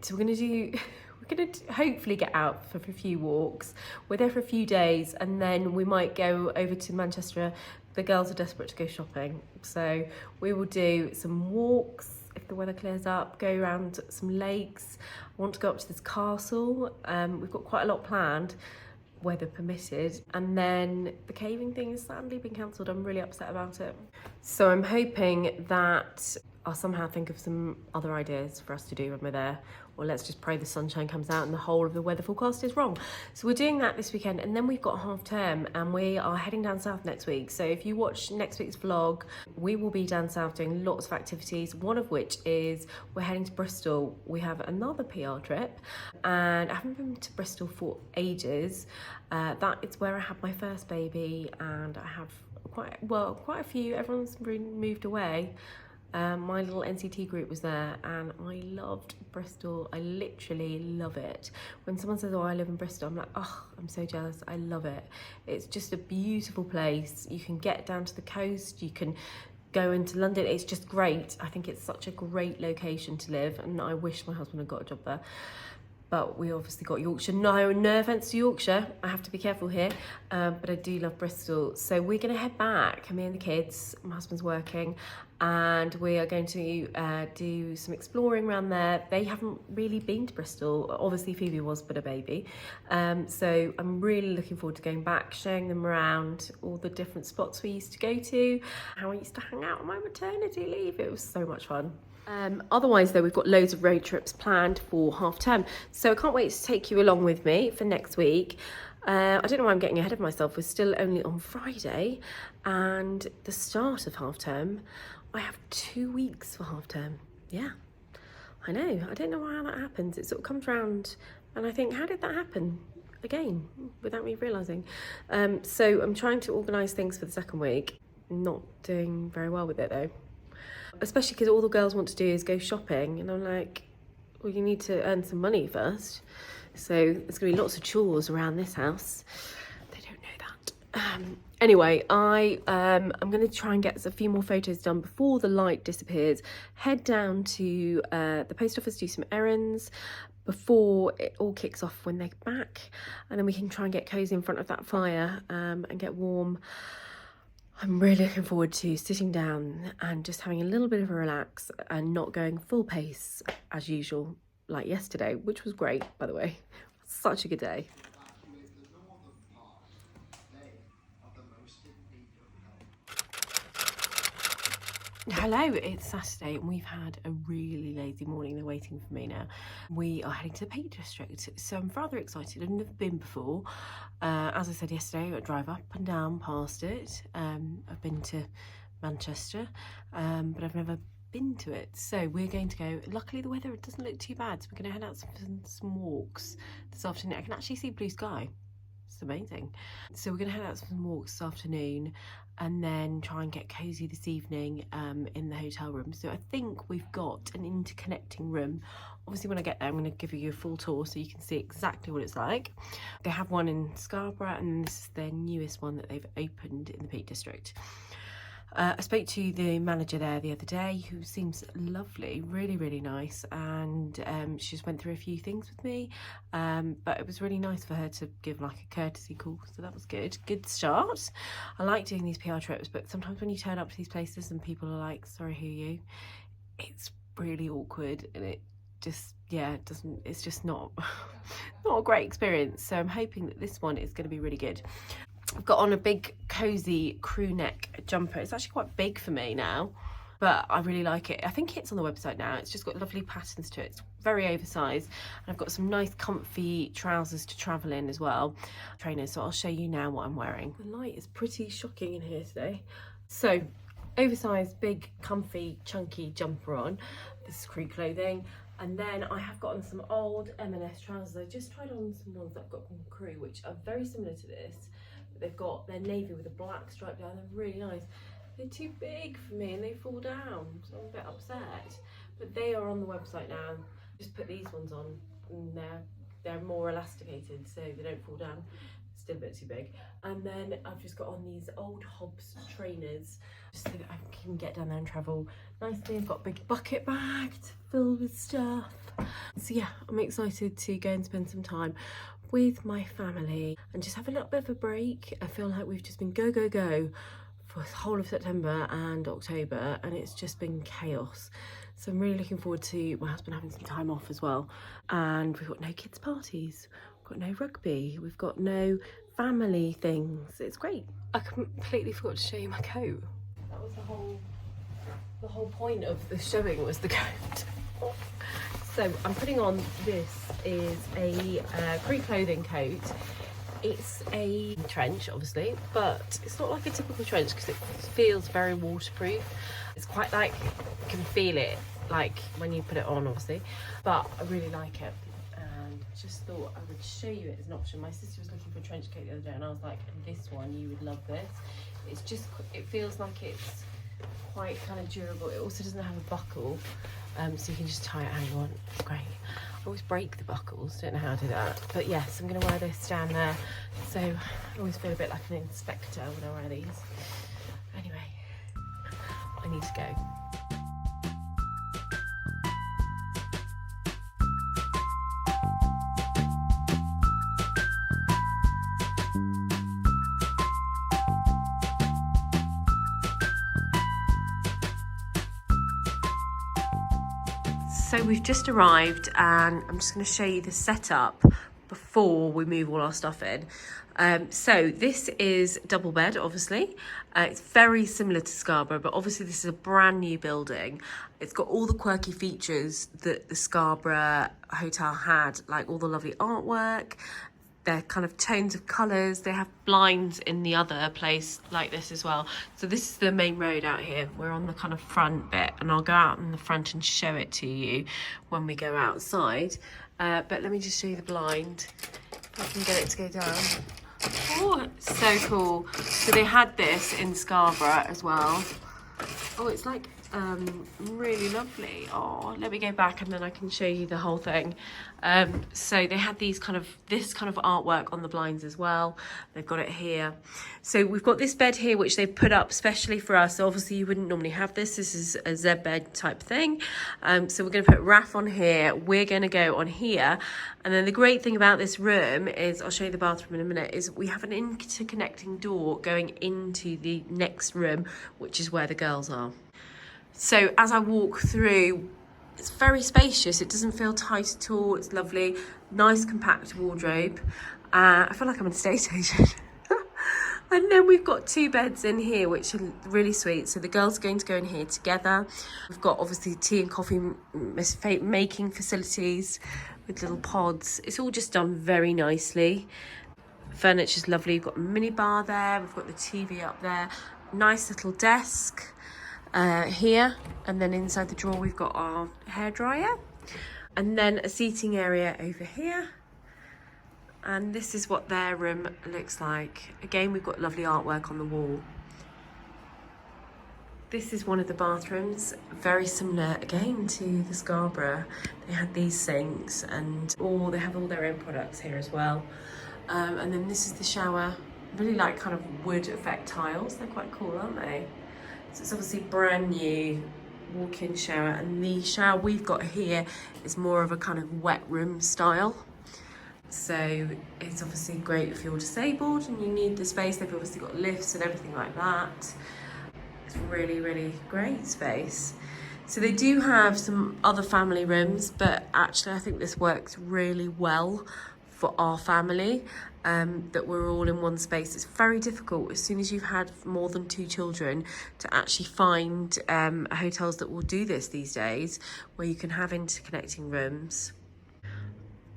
So we're going to hopefully get out for a few walks. We're there for a few days, and then we might go over to Manchester. The girls are desperate to go shopping. So we will do some walks if the weather clears up, go around some lakes. I want to go up to this castle. We've got quite a lot planned, weather permitted. And then the caving thing has sadly been cancelled. I'm really upset about it. So I'm hoping that I'll somehow think of some other ideas for us to do when we're there. Or let's just pray the sunshine comes out and the whole of the weather forecast is wrong. So we're doing that this weekend, and then we've got half term and we are heading down south next week. So if you watch next week's vlog, we will be down south doing lots of activities, one of which is we're heading to Bristol. We have another PR trip, and I haven't been to Bristol for ages. That is where I had my first baby, and I have quite a few. Everyone's moved away. My little NCT group was there and I loved Bristol. I literally love it. When someone says, oh, I live in Bristol, I'm like, oh, I'm so jealous. I love it. It's just a beautiful place. You can get down to the coast, you can go into London. It's just great. I think it's such a great location to live, and I wish my husband had got a job there. But we obviously got Yorkshire. No offence to Yorkshire, I have to be careful here, but I do love Bristol. So we're gonna head back, me and the kids, my husband's working, and we are going to do some exploring around there. They haven't really been to Bristol. Obviously Phoebe was but a baby. So I'm really looking forward to going back, showing them around all the different spots we used to go to, how I used to hang out on my maternity leave. It was so much fun. Otherwise though, we've got loads of road trips planned for half term, so I can't wait to take you along with me for next week. I don't know why I'm getting ahead of myself. We're still only on Friday and the start of half term. I have 2 weeks for half term. Yeah, I know. I don't know how that happens. It sort of comes round and I think, how did that happen again without me realising? So I'm trying to organise things for the second week. Not doing very well with it though. Especially because all the girls want to do is go shopping, and I'm like, well, you need to earn some money first. So there's going to be lots of chores around this house. They don't know that. Anyway, I'm going to try and get a few more photos done before the light disappears. Head down to the post office, do some errands before it all kicks off when they're back, and then we can try and get cosy in front of that fire and get warm. I'm really looking forward to sitting down and just having a little bit of a relax and not going full pace as usual like yesterday, which was great, by the way. Such a good day. Hello, it's Saturday and we've had a really lazy morning. They're waiting for me now. We are heading to the Peak District, so I'm rather excited. I've never been before. As I said yesterday, I drive up and down past it. I've been to Manchester, but I've never been to it. So we're going to go. Luckily the weather doesn't look too bad, so we're going to head out some walks this afternoon. I can actually see blue sky. It's amazing. So we're going to head out some walks this afternoon and then try and get cosy this evening in the hotel room. So I think we've got an interconnecting room. Obviously when I get there I'm going to give you a full tour so you can see exactly what it's like. They have one in Scarborough and this is their newest one that they've opened in the Peak District. I spoke to the manager there the other day, who seems lovely, really, really nice, and she just went through a few things with me, but it was really nice for her to give like a courtesy call, so that was good. Good start. I like doing these PR trips, but sometimes when you turn up to these places and people are like, sorry, who are you? It's really awkward, and it just, yeah, it doesn't, it's just not a great experience. So I'm hoping that this one is going to be really good. I've got on a big cozy crew neck jumper. It's actually quite big for me now, but I really like it. I think it's on the website now. It's just got lovely patterns to it. It's very oversized. And I've got some nice comfy trousers to travel in as well. Trainers, so I'll show you now what I'm wearing. The light is pretty shocking in here today. So, oversized, big, comfy, chunky jumper on. This is crew clothing. And then I have got on some old M&S trousers. I just tried on some ones that I've got from Crew, which are very similar to this. They've got, they're navy with a black stripe down. They're really nice. They're too big for me and they fall down, so I'm a bit upset. But they are on the website now. Just put these ones on and they're more elasticated so they don't fall down. Still a bit too big. And then I've just got on these old Hobbs trainers just so that I can get down there and travel nicely. I've got a big bucket bag to fill with stuff. So yeah, I'm excited to go and spend some time with my family and just have a little bit of a break. I feel like we've just been go, go, go for the whole of September and October, and it's just been chaos. So I'm really looking forward to my husband having some time off as well. And we've got no kids' parties, we've got no rugby, we've got no family things. It's great. I completely forgot to show you my coat. That was the whole point of the showing, was the coat. So I'm putting on, this is a crew clothing coat. It's a trench, obviously, but it's not like a typical trench because it feels very waterproof. It's quite like, you can feel it like when you put it on, obviously, but I really like it and just thought I would show you it as an option. My sister was looking for a trench coat the other day and I was like, this one, you would love this. It's just, it feels like it's quite kind of durable. It also doesn't have a buckle, so you can just tie it how you want. It's great. I always break the buckles, don't know how to do that. But yes, I'm going to wear this down there. So I always feel a bit like an inspector when I wear these. Anyway, I need to go. So we've just arrived and I'm just going to show you the setup before we move all our stuff in. So this is double bed, obviously. It's very similar to Scarborough, but obviously this is a brand new building. It's got all the quirky features that the Scarborough Hotel had, like all the lovely artwork. They're kind of tones of colours. They have blinds in the other place like this as well. So this is the main road out here. We're on the kind of front bit, and I'll go out in the front and show it to you when we go outside. But let me just show you the blind, if I can get it to go down. Oh, it's so cool. So they had this in Scarborough as well. Oh, it's like really lovely. Oh, let me go back and then I can show you the whole thing. So they had this kind of artwork on the blinds as well. They've got it here. So we've got this bed here which they've put up specially for us. So obviously you wouldn't normally have this. This is a Z bed type thing. So we're going to put Raf on here. We're going to go on here. And then the great thing about this room is, I'll show you the bathroom in a minute, is we have an interconnecting door going into the next room, which is where the girls are. So as I walk through, it's very spacious. It doesn't feel tight at all. It's lovely. Nice compact wardrobe. I feel like I'm an estate agent. And then we've got 2 beds in here, which are really sweet. So the girls are going to go in here together. We've got obviously tea and coffee making facilities with little pods. It's all just done very nicely. Furniture's lovely. We've got a mini bar there. We've got the TV up there. Nice little desk. Here, and then inside the drawer we've got our hairdryer, and then a seating area over here. And this is what their room looks like. Again, we've got lovely artwork on the wall. This is one of the bathrooms, very similar again to the Scarborough. They had these sinks, and they have all their own products here as well. And then this is the shower. Really like kind of wood effect tiles. They're quite cool, aren't they? So it's obviously brand new walk-in shower, and the shower we've got here is more of a kind of wet room style. So it's obviously great if you're disabled and you need the space. They've obviously got lifts and everything like that. It's really, really great space. So they do have some other family rooms, but actually I think this works really well for our family, that we're all in one space. It's very difficult as soon as you've had more than 2 children to actually find hotels that will do this these days, where you can have interconnecting rooms.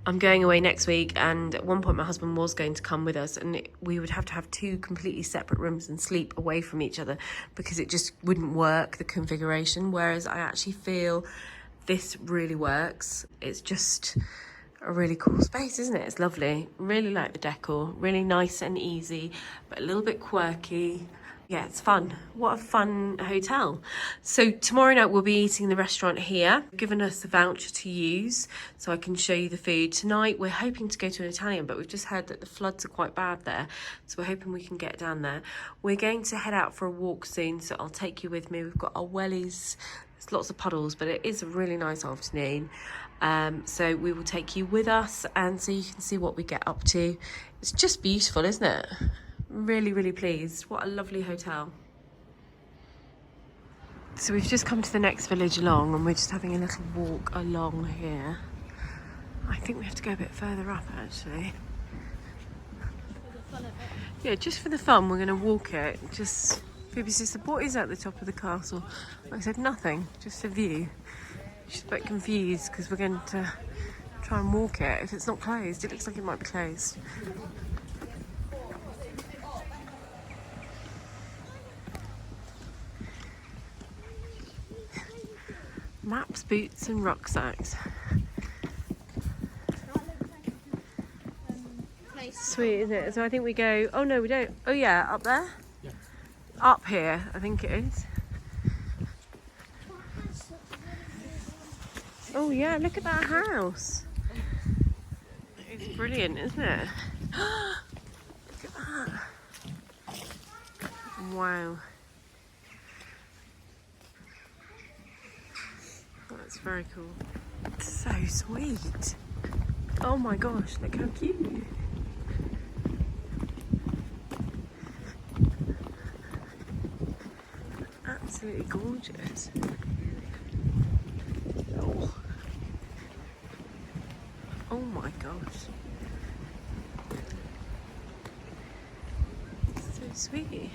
I'm going away next week, and at one point my husband was going to come with us, and we would have to have 2 completely separate rooms and sleep away from each other because it just wouldn't work, the configuration, whereas I actually feel this really works. It's just a really cool space, isn't it? It's lovely. Really like the decor. Really nice and easy, but a little bit quirky. Yeah, it's fun. What a fun hotel. So tomorrow night we'll be eating in the restaurant here. They've given us a voucher to use so I can show you the food. Tonight we're hoping to go to an Italian, but we've just heard that the floods are quite bad there, so we're hoping we can get down there. We're going to head out for a walk soon, so I'll take you with me. We've got our wellies. There's lots of puddles, but it is a really nice afternoon. So we will take you with us, and so you can see what we get up to. It's just beautiful, isn't it? Really, really pleased. What a lovely hotel. So we've just come to the next village along, and we're just having a little walk along here. I think we have to go a bit further up, actually. Yeah, just for the fun, we're going to walk it. Just, Phoebe says, what is at the top of the castle? I said, nothing, just a view. She's a bit confused because we're going to try and walk it. If it's not closed, it looks like it might be closed. Maps, boots and rucksacks. Sweet, isn't it? So I think we go, oh no we don't, oh yeah, up there? Yeah. Up here, I think it is. Oh yeah, look at that house. It's brilliant, isn't it? Look at that. Wow. Oh, that's very cool. It's so sweet. Oh my gosh, look how cute. Absolutely gorgeous. Oh. Oh my gosh. So sweet.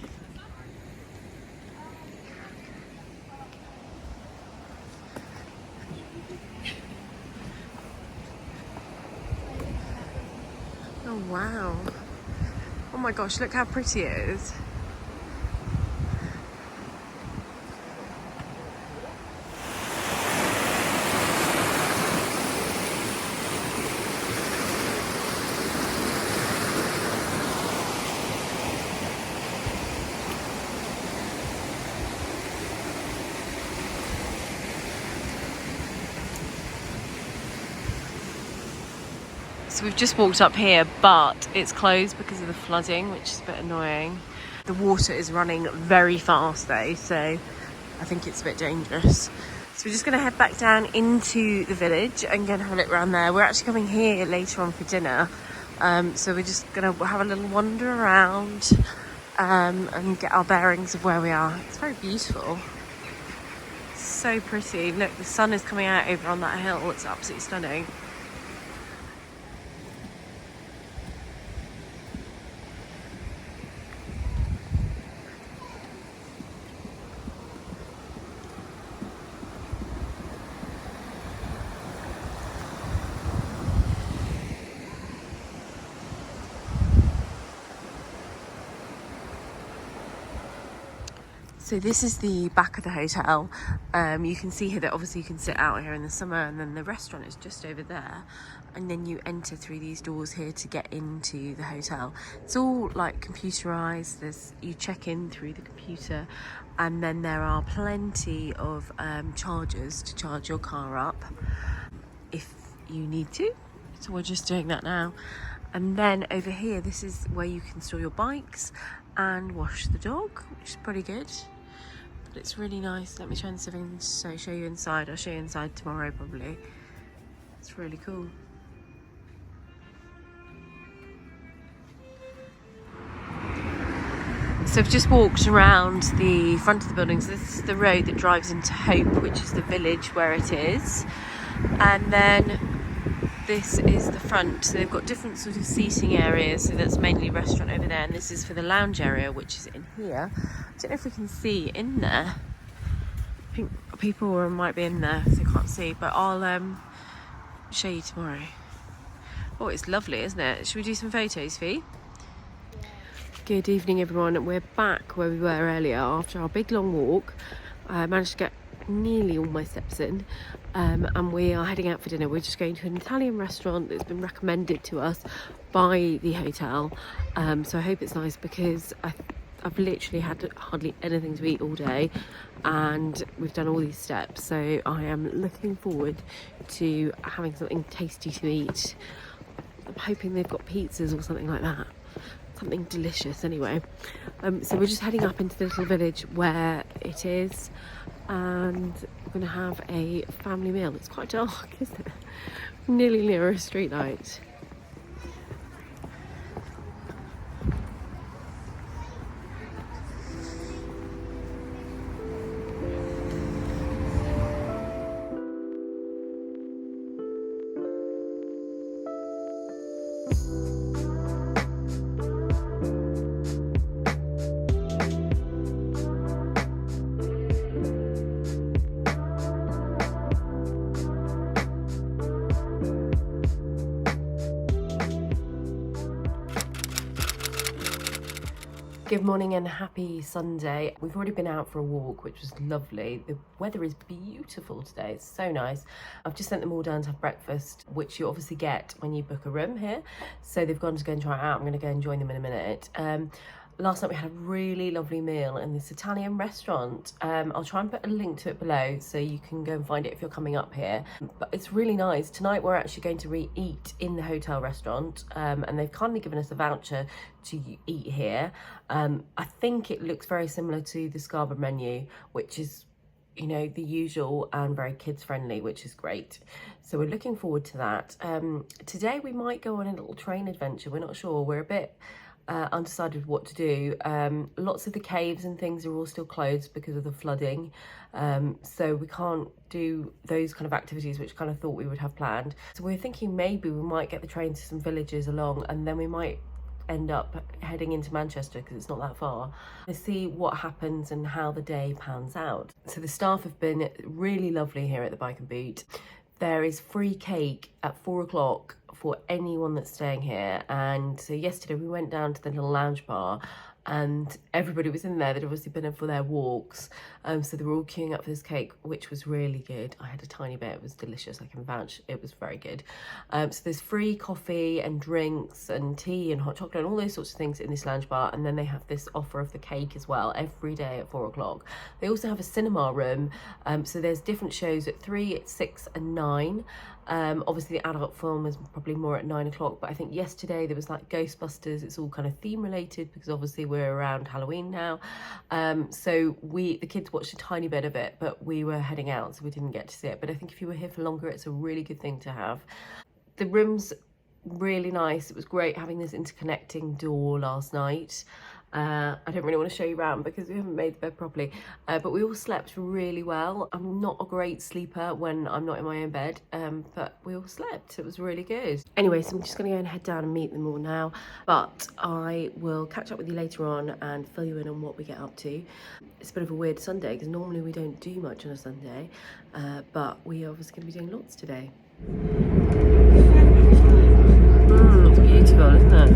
Oh wow. Oh my gosh, look how pretty it is. So we've just walked up here, but it's closed because of the flooding, which is a bit annoying. The water is running very fast though, so I think it's a bit dangerous. So we're just going to head back down into the village and go and have a look around there. We're actually coming here later on for dinner, so we're just going to have a little wander around and get our bearings of where we are. It's very beautiful. So pretty. Look, the sun is coming out over on that hill. It's absolutely stunning. So this is the back of the hotel. You can see here that obviously you can sit out here in the summer, and then the restaurant is just over there, and then you enter through these doors here to get into the hotel. It's all like computerized. You check in through the computer, and then there are plenty of chargers to charge your car up if you need to. So we're just doing that now. And then over here, this is where you can store your bikes and wash the dog, which is pretty good. But it's really nice. Let me try and see if I can show you inside. I'll show you inside tomorrow probably. It's really cool. So I've just walked around the front of the building. So this is the road that drives into Hope, which is the village where it is. And then this is the front. So they've got different sort of seating areas. So that's mainly restaurant over there, and this is for the lounge area, which is in here. I don't know if we can see in there. I think people might be in there, so they can't see, but I'll show you tomorrow. Oh, it's lovely, isn't it? Should we do some photos, Fee? Yeah. Good evening, everyone. We're back where we were earlier after our big long walk. I managed to get nearly all my steps in, and we are heading out for dinner. We're just going to an Italian restaurant that's been recommended to us by the hotel, so I hope it's nice, because I've literally had hardly anything to eat all day, and we've done all these steps, so I am looking forward to having something tasty to eat. I'm hoping they've got pizzas or something like that, something delicious anyway. So we're just heading up into the little village where it is, and we're going to have a family meal. It's quite dark, isn't it? Nearly near a street light. Good morning and happy Sunday. We've already been out for a walk, which was lovely. The weather is beautiful today. It's so nice. I've just sent them all down to have breakfast, which you obviously get when you book a room here. So they've gone to go and try it out. I'm going to go and join them in a minute. last night we had a really lovely meal in this Italian restaurant. I'll try and put a link to it below so you can go and find it if you're coming up here. But it's really nice. Tonight we're actually going to eat in the hotel restaurant, and they've kindly given us a voucher to eat here. I think it looks very similar to the Scarborough menu, which is, you know, the usual and very kids friendly, which is great. So we're looking forward to that. Today we might go on a little train adventure. We're not sure. We're a bit undecided what to do. Lots of the caves and things are all still closed because of the flooding. So we can't do those kind of activities, which kind of thought we would have planned. So we're thinking maybe we might get the train to some villages along, and then we might end up heading into Manchester because it's not that far, to see what happens and how the day pans out. So the staff have been really lovely here at the Bike and Boot. There is free cake at 4 o'clock for anyone that's staying here. And so yesterday we went down to the little lounge bar and everybody was in there. They'd obviously been in for their walks. So they were all queuing up for this cake, which was really good. I had a tiny bit, it was delicious, I can vouch, it was very good. So there's free coffee and drinks and tea and hot chocolate and all those sorts of things in this lounge bar. And then they have this offer of the cake as well every day at 4 o'clock. They also have a cinema room. So there's different shows at 3, at 6 and 9. Obviously the adult film is probably more at 9 o'clock, but I think yesterday there was like Ghostbusters. It's all kind of theme related because obviously we're around Halloween now. So the kids watched a tiny bit of it, but we were heading out so we didn't get to see it. But I think if you were here for longer, it's a really good thing to have. The room's really nice. It was great having this interconnecting door last night. I don't really want to show you around because we haven't made the bed properly, but we all slept really well. I'm not a great sleeper when I'm not in my own bed, but we all slept. It was really good. Anyway, so I'm just going to go and head down and meet them all now, but I will catch up with you later on and fill you in on what we get up to. It's a bit of a weird Sunday because normally we don't do much on a Sunday, but we are obviously going to be doing lots today. It's beautiful, isn't it?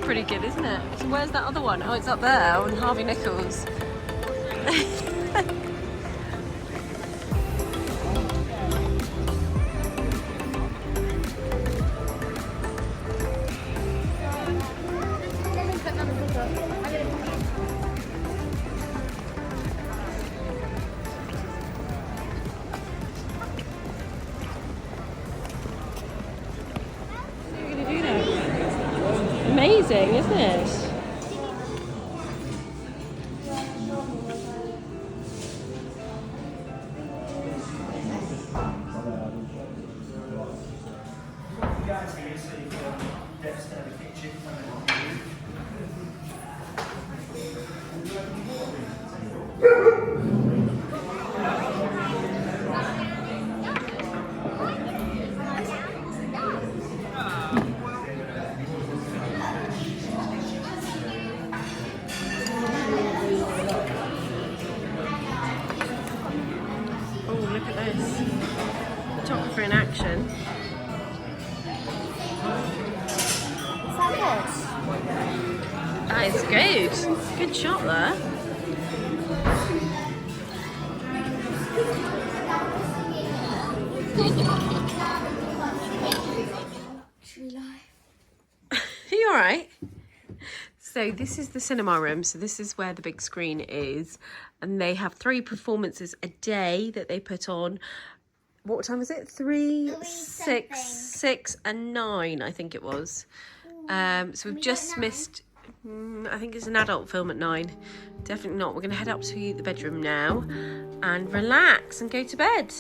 Pretty good, isn't it? So where's that other one? Oh, it's up there on Harvey Nichols. Amazing, isn't it? god. That is good. Good shot there. Are you alright? So this is the cinema room. So this is where the big screen is. And they have 3 performances a day that they put on. What time is it? 3, 6, and 9, I think it was. So we've just missed, I think it's an adult film at 9. Definitely not. We're going to head up to the bedroom now and relax and go to bed.